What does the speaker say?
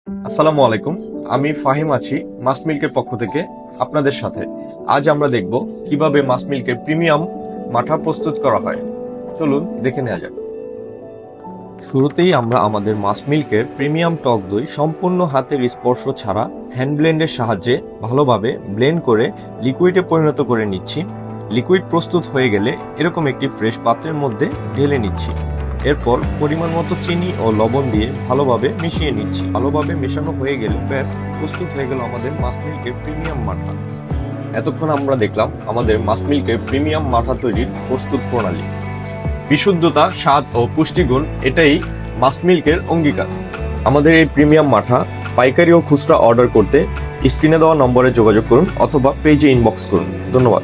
আসসালামু আলাইকুম। আমি ফাহিম আছি মাস মিল্কের পক্ষ থেকে আপনাদের সাথে। আজ আমরা দেখব কিভাবে মাস মিল্কের প্রিমিয়াম মাঠা প্রস্তুত করা হয়। চলুন দেখে নেওয়া যাক। শুরুতেই আমরা আমাদের মাস মিল্কের প্রিমিয়াম টক দই সম্পূর্ণ হাতের স্পর্শ ছাড়া হ্যান্ড ব্লেন্ডের সাহায্যে ভালোভাবে ব্লেন্ড করে লিকুইডে পরিণত করে নিচ্ছি। লিকুইড প্রস্তুত হয়ে গেলে এরকম একটি ফ্রেশ পাত্রের মধ্যে ঢেলে নিচ্ছি। এরপর পরিমাণ মতো চিনি ও লবণ দিয়ে ভালোভাবে মিশিয়ে নিচ্ছি। ভালোভাবে মেশানো হয়ে গেলে ব্যাস প্রস্তুত হয়ে গেল আমাদের মাস মিল্কের প্রিমিয়াম মাঠা। এতক্ষণ আমরা দেখলাম আমাদের মাস মিল্কের প্রিমিয়াম মাঠা তৈরির প্রস্তুত প্রণালী। বিশুদ্ধতা, স্বাদ ও পুষ্টিগুণ এটাই মাস মিল্কের অঙ্গীকার। আমাদের এই প্রিমিয়াম মাঠা পাইকারি ও খুচরা অর্ডার করতে স্ক্রিনে দেওয়া নম্বরে যোগাযোগ করুন অথবা পেজে ইনবক্স করুন। ধন্যবাদ।